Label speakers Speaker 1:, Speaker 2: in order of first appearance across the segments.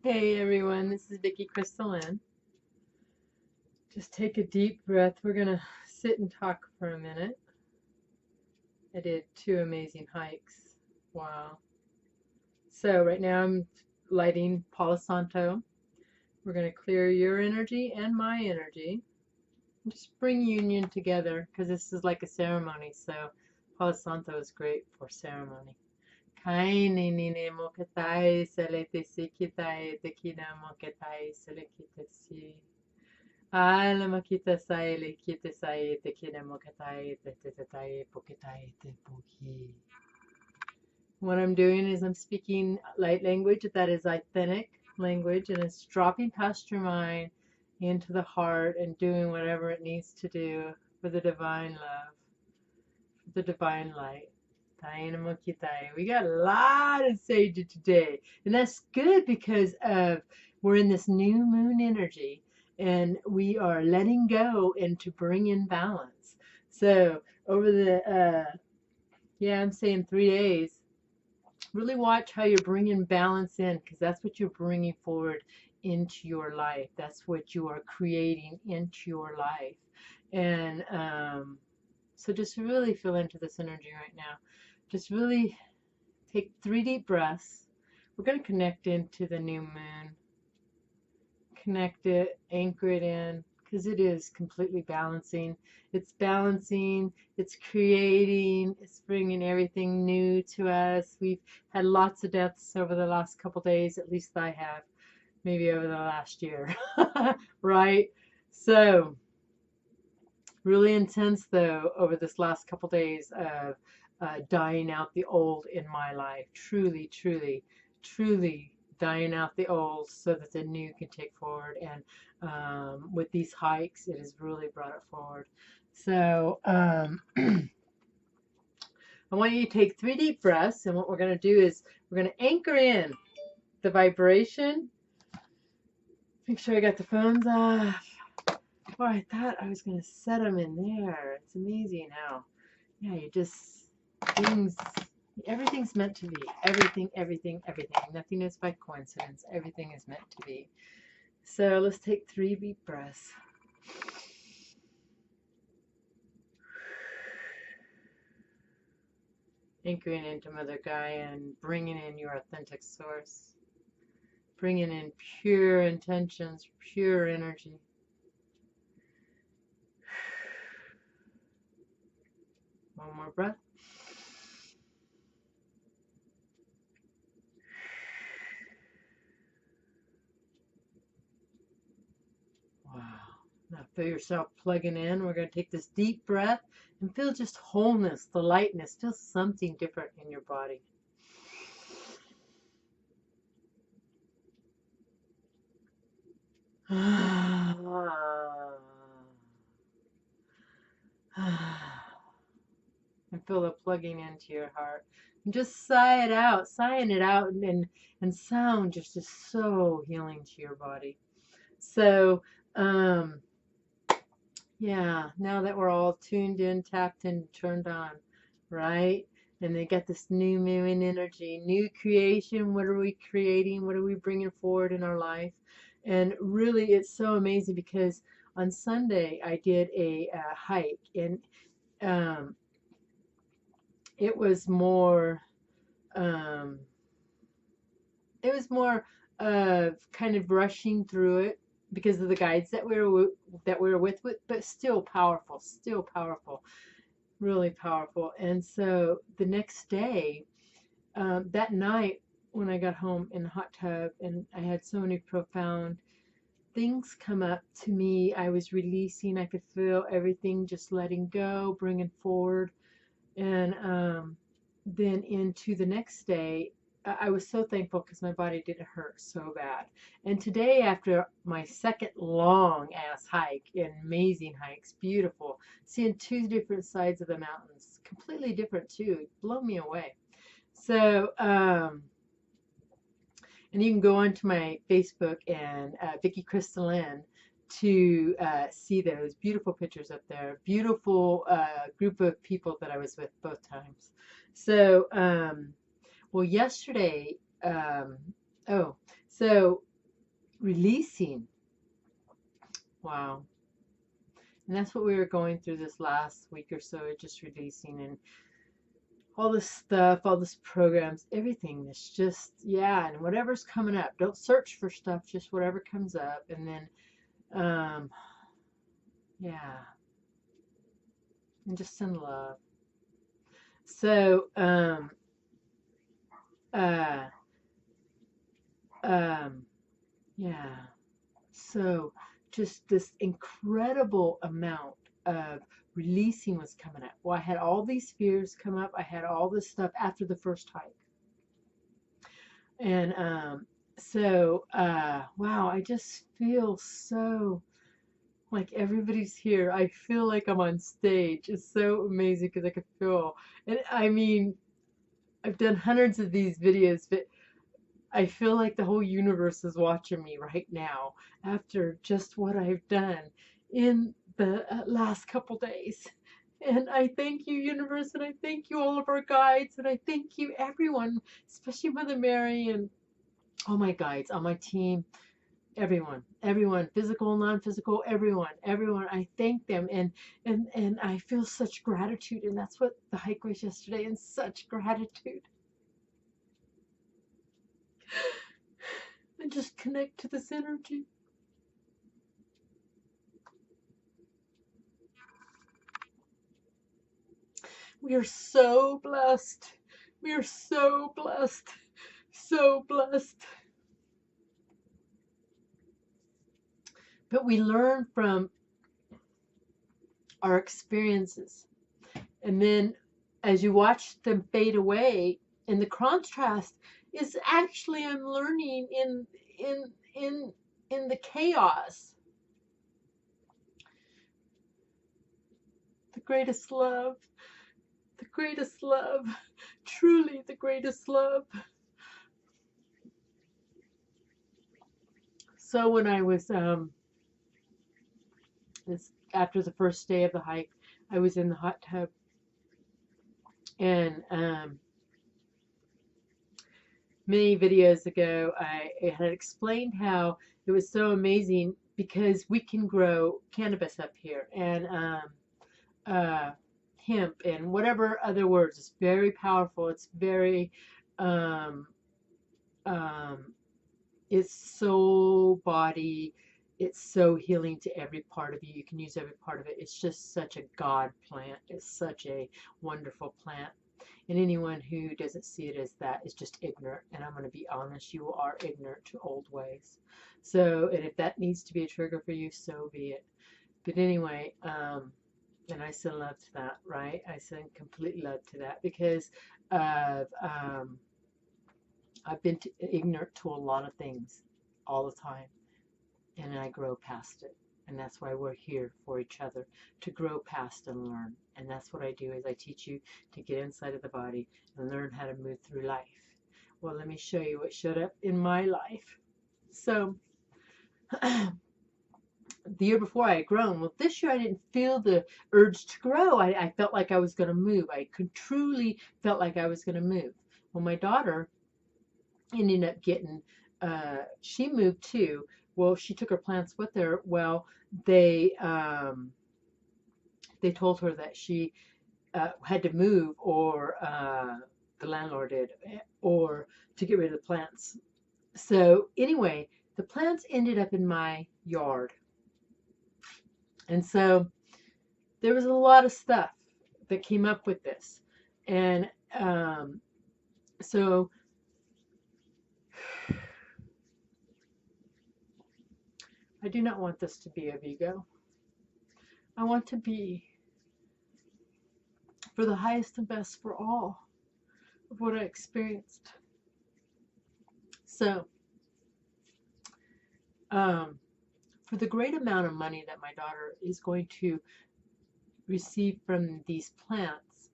Speaker 1: Hey everyone, this is Vicki Crystalline. Just take a deep breath. We're gonna sit and talk for a minute. I did 2 amazing hikes. Wow. So right now I'm lighting Palo Santo. We're gonna clear your energy and my energy. Just bring union together because this is like a ceremony. So Palo Santo is great for ceremony. Kaini nini moketai selete sikitai tekina moketai selekitesi. Ala makita sai le kita sai te kina mokatai te tai pokitai te poki. What I'm doing is I'm speaking light language that is authentic language and it's dropping past your mind into the heart and doing whatever it needs to do for the divine love, for the divine light. Taina mokitai. We got a lot of sage today, and that's good because of we're in this new moon energy, and we are letting go and to bring in balance. So over the I'm saying 3 days, really watch how you're bringing balance in because that's what you're bringing forward into your life. That's what you are creating into your life, and so just really feel into this energy right now. Just really take 3 deep breaths. We're going to connect into the new moon, connect it, anchor it in, because it is completely balancing. It's balancing, it's creating, it's bringing everything new to us. We've had lots of deaths over the last couple days, at least I have, maybe over the last year, right? So, really intense though over this last couple days of dying out the old in my life. Truly, truly, truly dying out the old so that the new can take forward. And with these hikes, it has really brought it forward. So I want you to take 3 deep breaths. And what we're going to do is we're going to anchor in the vibration. Make sure I got the phones off. Oh, I thought I was going to set them in there. It's amazing how, yeah, you just, things, everything's meant to be. Everything, everything, everything. Nothing is by coincidence. Everything is meant to be. So let's take 3 deep breaths. Anchoring into Mother Gaia and bringing in your authentic source. Bringing in pure intentions, pure energy. One more breath. Wow. Now feel yourself plugging in. We're going to take this deep breath and feel just wholeness, the lightness. Feel something different in your body. And feel the plugging into your heart. And just sigh it out, sighing it out, and sound just so healing to your body. So, yeah, now that we're all tuned in, tapped in, turned on, right? And they got this new moon energy, new creation. What are we creating? What are we bringing forward in our life? And really, it's so amazing because on Sunday I did a hike, and um, it was more, um, it was more of kind of rushing through it because of the guides that we were with, but still powerful, really powerful. And so the next day, that night when I got home in the hot tub, and I had so many profound things come up to me. I was releasing. I could feel everything just letting go, bringing forward, and then into the next day. I was so thankful because my body didn't hurt so bad. And today, after my second long ass hike, amazing hikes, beautiful, seeing 2 different sides of the mountains, completely different too, blow me away. So, and you can go onto my Facebook and Vicki Crystalline to see those beautiful pictures up there. Beautiful group of people that I was with both times. So, well, yesterday, oh, so releasing. Wow. And that's what we were going through this last week or so, just releasing and all this stuff, all this programs, everything that's just, yeah, and whatever's coming up. Don't search for stuff, just whatever comes up. And then, yeah, and just send love. So, yeah. So just this incredible amount of releasing was coming up. Well, I had all these fears come up. I had all this stuff after the first hike. And wow, I just feel so like everybody's here. I feel like I'm on stage. It's so amazing because I can feel. And I mean, I've done hundreds of these videos, but I feel like the whole universe is watching me right now after just what I've done in the last couple days. And I thank you, universe, and I thank you, all of our guides, and I thank you, everyone, especially Mother Mary and all my guides on my team, everyone, physical, non-physical, everyone. I thank them, and I feel such gratitude, and that's what the hike was yesterday, and such gratitude. And just connect to this energy. We are so blessed. We are so blessed. So blessed. But we learn from our experiences. And then as you watch them fade away, and the contrast is actually I'm learning in the chaos. The greatest love. The greatest love. Truly the greatest love. So when I was after the first day of the hike, I was in the hot tub, and many videos ago I had explained how it was so amazing because we can grow cannabis up here, and hemp and whatever other words. It's very powerful. It's very it's so body, it's so healing to every part of you. You can use every part of it. It's just such a God plant. It's such a wonderful plant. And anyone who doesn't see it as that is just ignorant. And I'm going to be honest, you are ignorant to old ways. So, and if that needs to be a trigger for you, so be it. But anyway, and I send love to that, right? I send complete love to that because of I've been ignorant to a lot of things all the time, and I grow past it. And that's why we're here for each other, to grow past and learn. And that's what I do is I teach you to get inside of the body and learn how to move through life. Well, let me show you what showed up in my life. So the year before I had grown. Well, this year I didn't feel the urge to grow. I felt like I was going to move. I could truly felt like I was going to move. Well, my daughter ended up getting, she moved too. Well, she took her plants with her. Well, they told her that she had to move, or the landlord did, or to get rid of the plants. So anyway, the plants ended up in my yard. And so there was a lot of stuff that came up with this. And so I do not want this to be of ego. I want to be for the highest and best for all of what I experienced. So, for the great amount of money that my daughter is going to receive from these plants,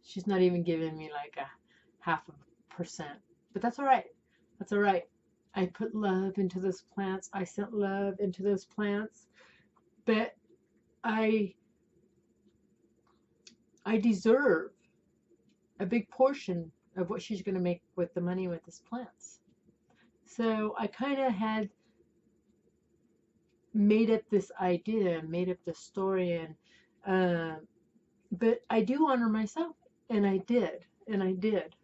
Speaker 1: she's not even giving me like a 0.5%. But that's all right. That's all right. I put love into those plants. I sent love into those plants. But I deserve a big portion of what she's going to make with the money with these plants. So I kind of had made up this idea, made up this story, and but I do honor myself, and I did, and I did.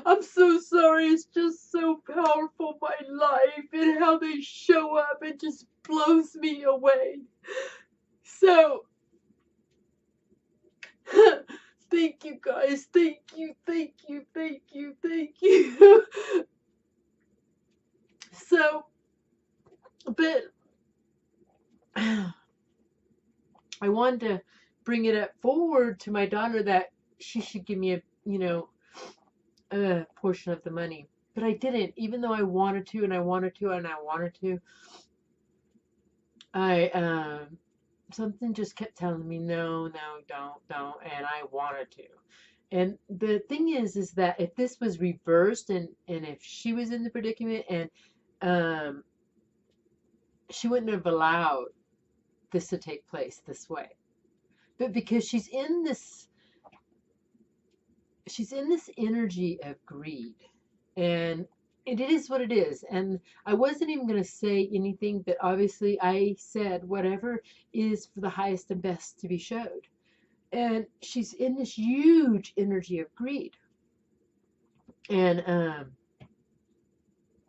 Speaker 1: I'm so sorry. It's just so powerful, my life, and how they show up. It just blows me away. So, thank you guys. Thank you, thank you, thank you, thank you. So, but I wanted to bring it up forward to my daughter that she should give me a portion of the money. But I didn't, even though I wanted to, and I wanted to, and I wanted to. I something just kept telling me no, no, don't, and I wanted to. And the thing is that if this was reversed, and if she was in the predicament, and um, she wouldn't have allowed this to take place this way. But because she's in this energy of greed, and it is what it is. And I wasn't even going to say anything, but obviously I said whatever is for the highest and best to be showed. And she's in this huge energy of greed, and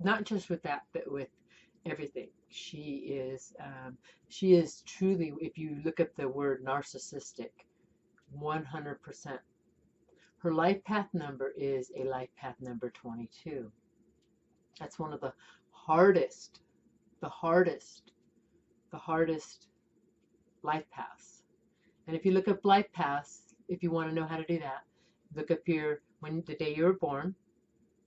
Speaker 1: not just with that, but with everything. She is truly, if you look up the word narcissistic, 100%. Her life path number is a life path number 22. That's one of the hardest, the hardest, the hardest life paths. And if you look up life paths, if you want to know how to do that, look up the day you were born,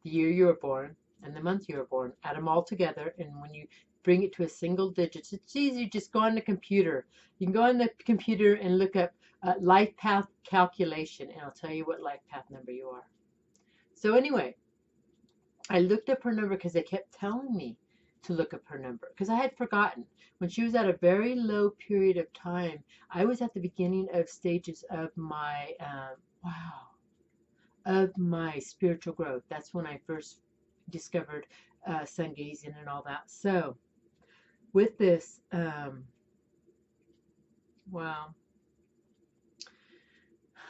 Speaker 1: the year you were born, and the month you were born. Add them all together, and when you bring it to a single digits, it's easy. Just go on the computer. You can go on the computer and look up life path calculation, and I'll tell you what life path number you are. So anyway, I looked up her number because they kept telling me to look up her number because I had forgotten. When she was at a very low period of time, I was at the beginning of stages of my of my spiritual growth. That's when I first discovered sun gazing and all that. So with this, wow,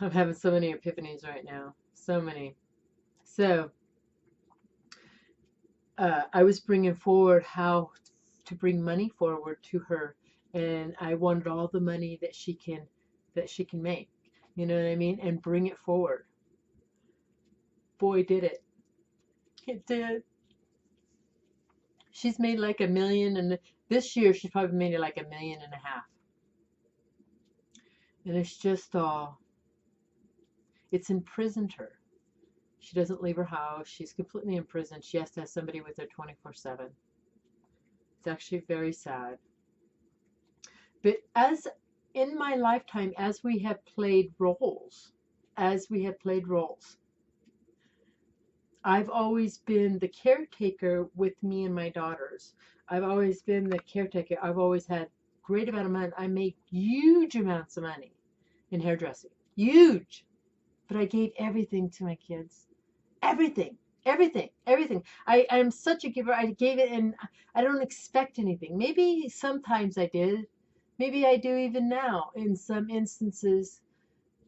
Speaker 1: I'm having so many epiphanies right now. So many. So I was bringing forward how to bring money forward to her, and I wanted all the money that she can make. You know what I mean? And bring it forward. Boy, did it. It did. She's made like $1 million, and this year she's probably made it like $1.5 million. And it's just it's imprisoned her. She doesn't leave her house. She's completely imprisoned. She has to have somebody with her 24/7. It's actually very sad. But as in my lifetime, as we have played roles, I've always been the caretaker with me and my daughters. I've always been the caretaker. I've always had great amount of money. I make huge amounts of money in hairdressing. Huge. But I gave everything to my kids. Everything. Everything. Everything. I'm such a giver. I gave it, and I don't expect anything. Maybe sometimes I did. Maybe I do even now in some instances.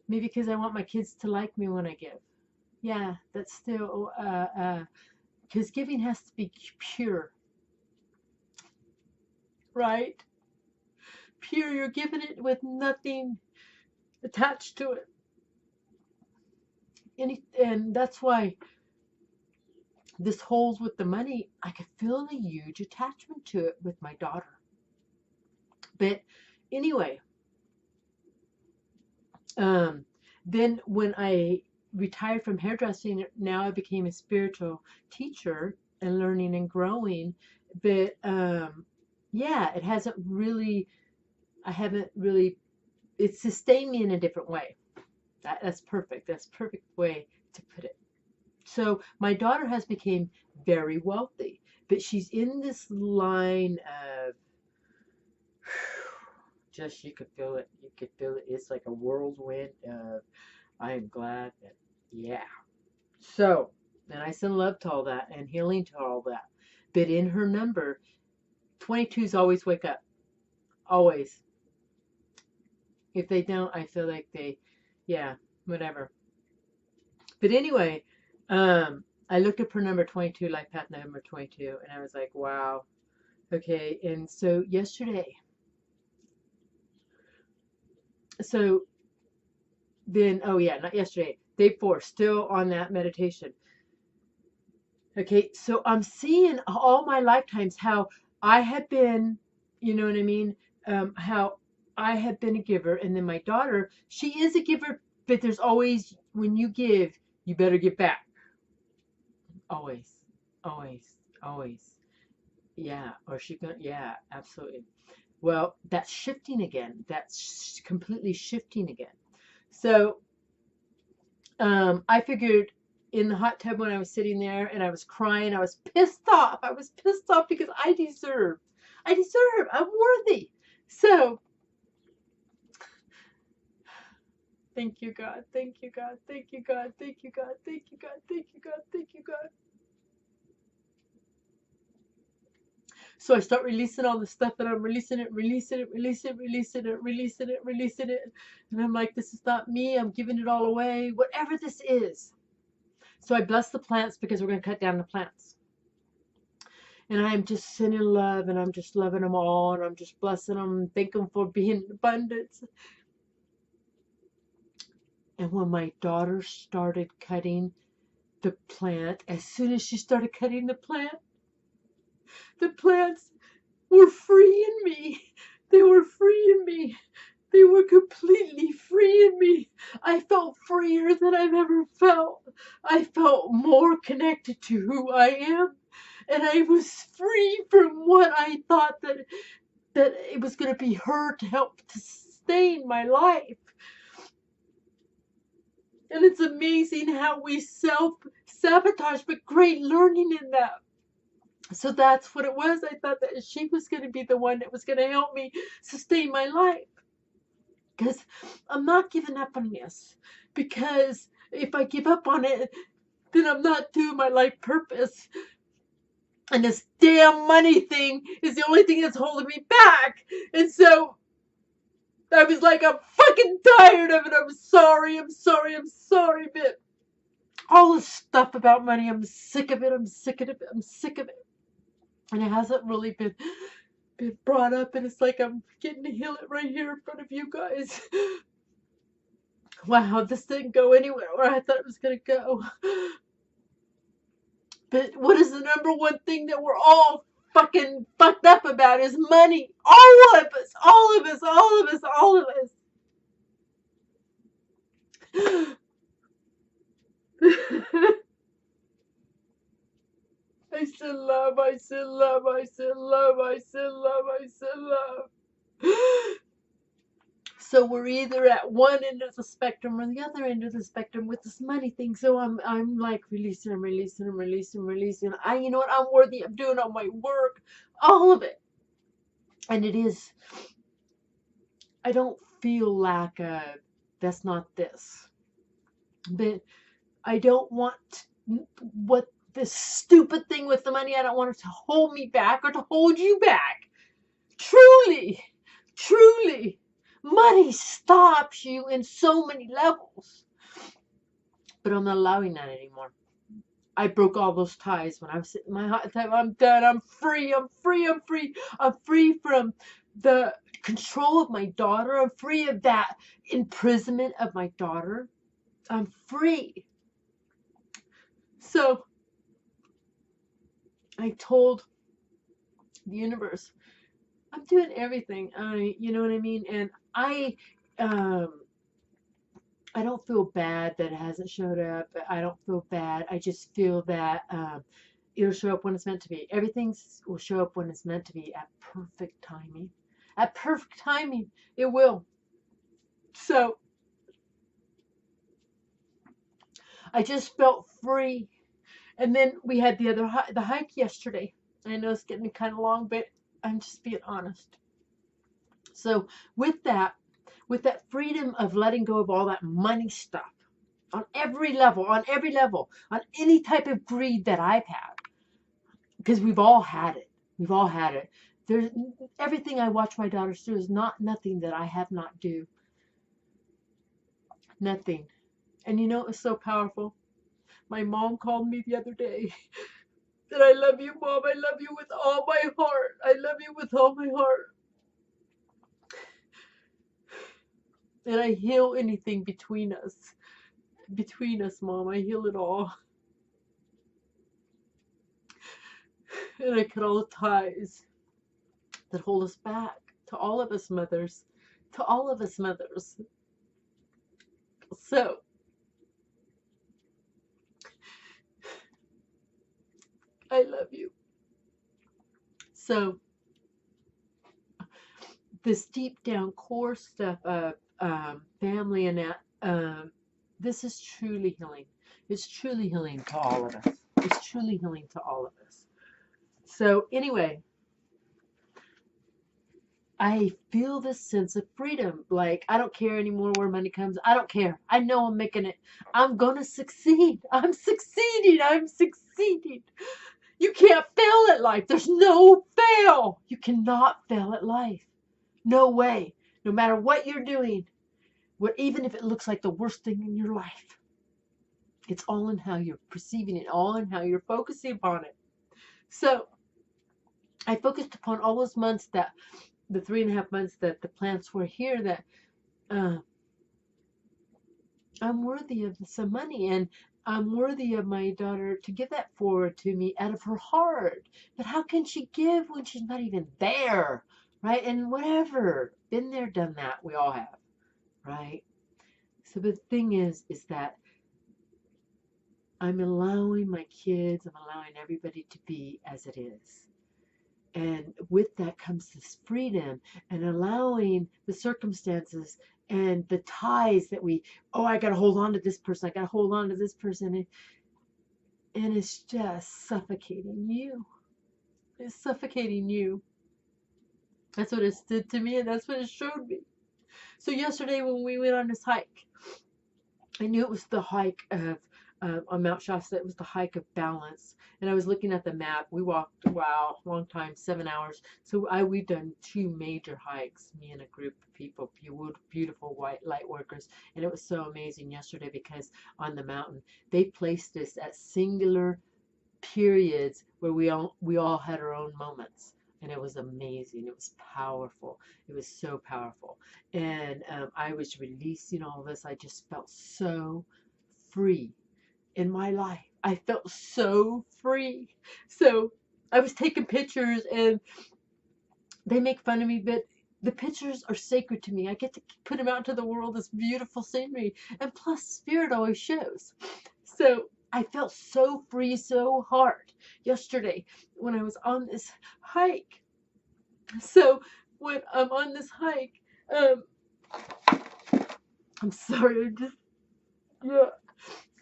Speaker 1: Maybe because I want my kids to like me when I give. Yeah, that's still, because giving has to be pure, right? Pure, you're giving it with nothing attached to it. And that's why this holds with the money. I could feel a huge attachment to it with my daughter. But anyway, then when I retired from hairdressing, now I became a spiritual teacher and learning and growing. But yeah, it hasn't really, I haven't really, it sustained me in a different way. That's perfect. That's a perfect way to put it. So my daughter has become very wealthy, but she's in this line of
Speaker 2: just, you could feel it. You could feel it. It's like a whirlwind of, I am glad that, yeah. So, and I send love to all that and healing to all that. But in her number, 22s always wake up. Always. If they don't, I feel like they, yeah, whatever. But anyway, I looked up her number 22, life path number 22, and I was like, wow. Okay. And so yesterday, so then, oh yeah, not yesterday, day 4, still on that meditation. Okay. So I'm seeing all my lifetimes how I have been, you know what I mean? How I have been a giver. And then my daughter, she is a giver, but there's always, when you give, you better give back. Always, always, always. Yeah, or she gonna, yeah, absolutely. Well, that's shifting again. That's completely shifting again. So, I figured in the hot tub when I was sitting there and I was crying, I was pissed off. I was pissed off because I deserve. I'm worthy. So, thank you, God. Thank you, God. Thank you, God. Thank you, God. Thank you, God. Thank you, God. Thank you, God. So I start releasing all the stuff that I'm releasing it. And I'm like, this is not me. I'm giving it all away. Whatever this is. So I bless the plants because we're going to cut down the plants. And I'm just sending love and I'm just loving them all. And I'm just blessing them and thank them for being in abundance. And when my daughter started cutting the plant, as soon as she started cutting the plants were freeing me. They were freeing me. They were completely freeing me. I felt freer than I've ever felt. I felt more connected to who I am. And I was free from what I thought that it was going to be her to help to sustain my life. And it's amazing how we self-sabotage, but great learning in that. So that's what it was. I thought that she was going to be the one that was going to help me sustain my life. Because I'm not giving up on this. Because if I give up on it, then I'm not doing my life purpose. And this damn money thing is the only thing that's holding me back. And so I was like, I'm fucking tired of it. I'm sorry. But all this stuff about money, I'm sick of it. And it hasn't really been brought up, and it's like I'm getting to heal it right here in front of you guys. Wow, this didn't go anywhere where I thought it was going to go. But what is the number one thing that we're all fucking fucked up about is money. All of us. I still love. So we're either at one end of the spectrum or the other end of the spectrum with this money thing. So I'm like releasing. I, you know what, I'm worthy. I'm doing all my work, all of it. And it is, I don't feel lack of, that's not this. But I don't want what this stupid thing with the money, I don't want it to hold me back or to hold you back. Truly. Money stops you in so many levels. But I'm not allowing that anymore. I broke all those ties when I was sitting in my hot tub. I'm done. I'm free. I'm free from the control of my daughter. I'm free of that imprisonment of my daughter. I'm free. So I told the universe, I'm doing everything. You know what I mean? And I don't feel bad that it hasn't showed up. I don't feel bad. I just feel that it'll show up when it's meant to be. Everything will show up when it's meant to be at perfect timing. At perfect timing, it will. So I just felt free. And then we had the hike yesterday. I know it's getting kind of long, but I'm just being honest. So with that freedom of letting go of all that money stuff on every level, on any type of greed that I've had, because we've all had it. We've all had it. There's everything I watch my daughters do is nothing that I have not do. Nothing. And you know it was so powerful? My mom called me the other day. Said, I love you, Mom. I love you with all my heart. I love you with all my heart. And I heal anything between us. Between us, Mom. I heal it all. And I cut all the ties that hold us back. To all of us mothers. To all of us mothers. So, I love you. So, this deep down core stuff of family and that, this is truly healing. It's truly healing to all of us. It's truly healing to all of us. So anyway, I feel this sense of freedom. Like, I don't care anymore where money comes. I don't care. I know I'm making it. I'm going to succeed. I'm succeeding. I'm succeeding. You can't fail at life. There's no fail. You cannot fail at life. No way. No matter what you're doing, even if it looks like the worst thing in your life, it's all in how you're perceiving it, all in how you're focusing upon it. So I focused upon all those months, that the 3.5 months that the plants were here, that I'm worthy of some money, and I'm worthy of my daughter to give that forward to me out of her heart. But how can she give when she's not even there, right? And whatever, been there, done that, we all have, right? So the thing is that I'm allowing my kids, I'm allowing everybody to be as it is. And with that comes this freedom, and allowing the circumstances and the ties that I got to hold on to this person, I got to hold on to this person. And it's just suffocating you. It's suffocating you. That's what it did to me, and that's what it showed me. So yesterday when we went on this hike, I knew it was the hike of on Mount Shasta. It was the hike of balance, and I was looking at the map. We walked, wow, long time, 7 hours. So we've done 2 major hikes, me and a group of people, beautiful white light workers, and it was so amazing yesterday because on the mountain they placed us at singular periods where we all had our own moments. And it was amazing. It was powerful. It was so powerful. And I was releasing all this. I just felt so free in my life. I felt so free. So I was taking pictures, and they make fun of me, but the pictures are sacred to me. I get to put them out to the world as beautiful scenery. And plus, spirit always shows. So I felt so free, so hard yesterday when I was on this hike. So when I'm on this hike, I'm sorry, yeah.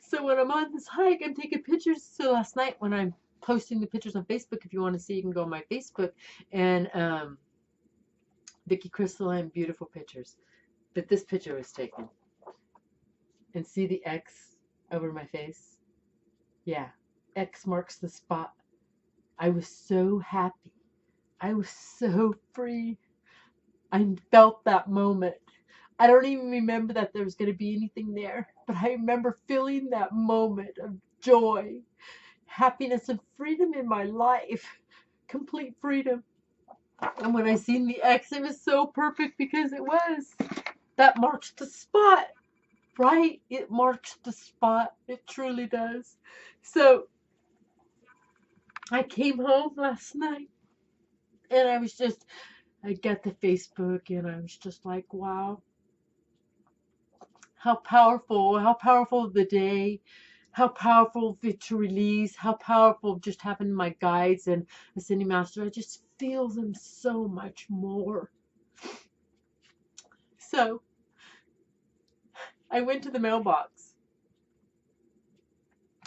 Speaker 2: So when I'm on this hike, I'm taking pictures. So last night when I'm posting the pictures on Facebook, if you want to see, you can go on my Facebook, and Vicki Crystal and beautiful pictures. But this picture was taken. And see the X over my face? Yeah, X marks the spot. I was so happy. I was so free. I felt that moment. I don't even remember that there was going to be anything there, but I remember feeling that moment of joy, happiness, and freedom in my life. Complete freedom. And when I seen the X, it was so perfect because that marks the spot, right? It marks the spot. It truly does. So I came home last night, and I got the Facebook, and I was just like, wow, how powerful the day, how powerful to release, how powerful just having my guides and Ascending Master. I just feel them so much more. So I went to the mailbox.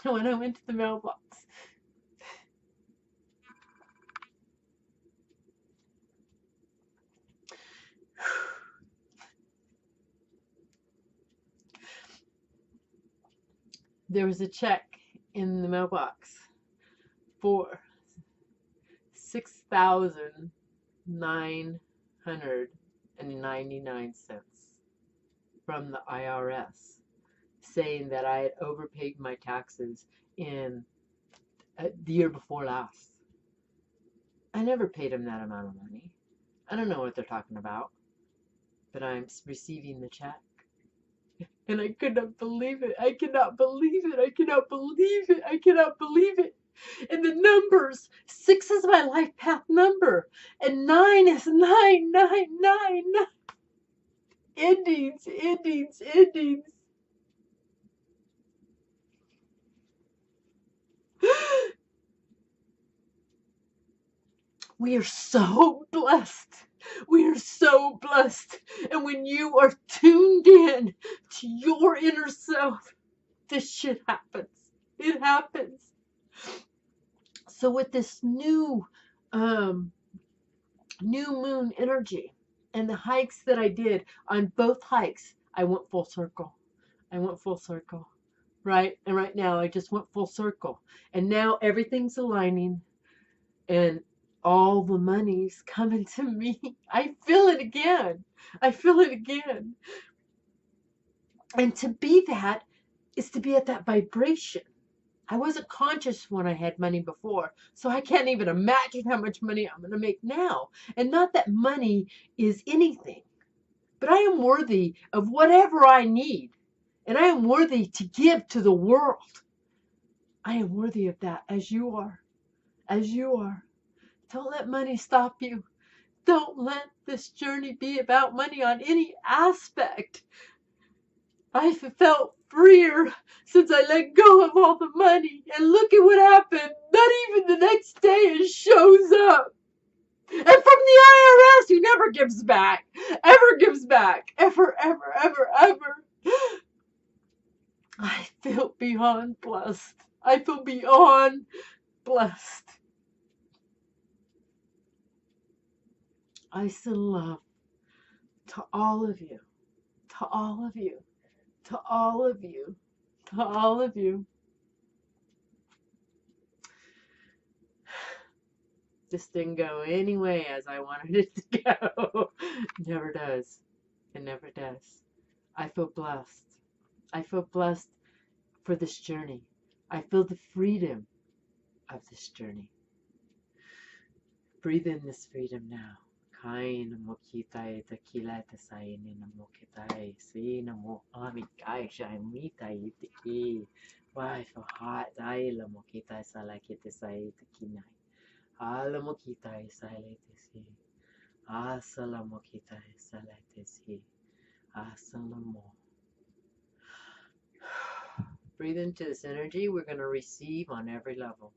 Speaker 2: And when I went to the mailbox, there was a check in the mailbox for $6,999 from the IRS, saying that I had overpaid my taxes in the year before last. I never paid them that amount of money. I don't know what they're talking about, but I'm receiving the check. And I could not believe it. I cannot believe it. I cannot believe it. I cannot believe it. And the numbers, 6 is my life path number, and 9 is 999. Endings, endings, endings. We are so blessed. We are so blessed. And when you are tuned in to your inner self, this shit happens. It happens. So with this new moon energy and the hikes that I did, on both hikes, I went full circle. I went full circle. Right? And right now I just went full circle. And now everything's aligning and all the money's coming to me. I feel it again. I feel it again. And to be that is to be at that vibration. I wasn't conscious when I had money before, so I can't even imagine how much money I'm going to make now. And not that money is anything, but I am worthy of whatever I need. And I am worthy to give to the world. I am worthy of that, as you are. As you are. Don't let money stop you. Don't let this journey be about money on any aspect. I've felt freer since I let go of all the money. And look at what happened. Not even the next day it shows up. And from the IRS, who never gives back. Ever gives back. Ever, ever, ever, ever. I feel beyond blessed. I feel beyond blessed. I send love to all of you. To all of you. To all of you. To all of you. This didn't go any way as I wanted it to go. Never does. It never does. I feel blessed. I feel blessed for this journey. I feel the freedom of this journey. Breathe in this freedom now. Kai namo kitai tequila tesai ni namo kitai si namo amikai shai mitai tiki. Why I feel hot. Dai lamo kitai salaki tesai tekinai. Alamo kitai saletesi. Asalamo kitai saletesi. Asalamo. Breathe into this energy. We're going to receive on every level.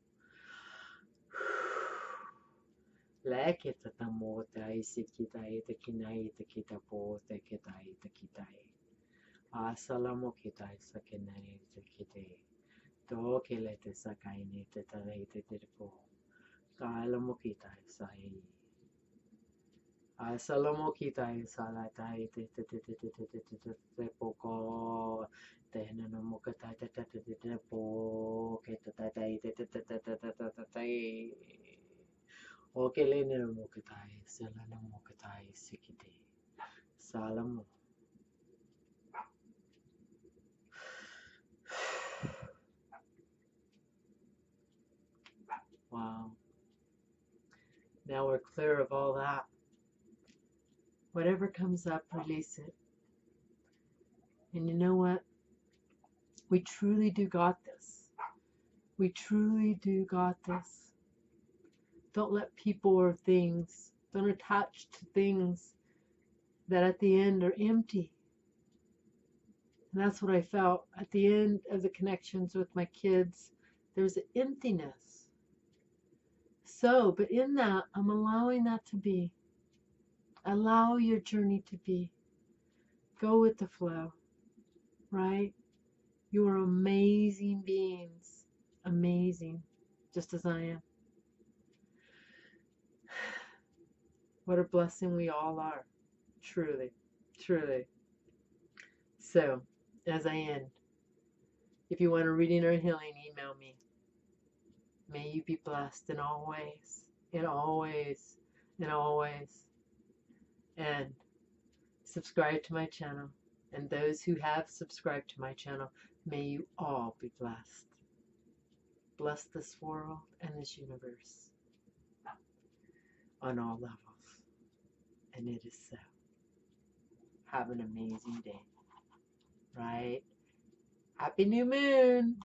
Speaker 2: Leketa tamo tai sikitai tekinai tekita po tekitai tekitai. Asalamo kitai sakinai tekite. To kelete sakaini tetai tetirpo. Kalamo kitai sai. Asalomo kitai salatai te poko tena no mokatai te po ketatai te okele no mokatai salana mokatai sikite salamo. Wow. Now we're clear of all that. Whatever comes up, release it. And you know what? We truly do got this. We truly do got this. Don't let people or things, don't attach to things that at the end are empty. And that's what I felt at the end of the connections with my kids. There's an emptiness. So, but in that, I'm allowing that to be. Allow your journey to be. Go with the flow, right? You are amazing beings. Amazing, just as I am. What a blessing we all are. Truly, truly. So, as I end, If you want a reading or a healing, email me. May you be blessed in all ways, in all ways, in all ways. And subscribe to my channel. And those who have subscribed to my channel, may you all be blessed. Bless this world and this universe on all levels. And it is so. Have an amazing day. Right? Happy new moon.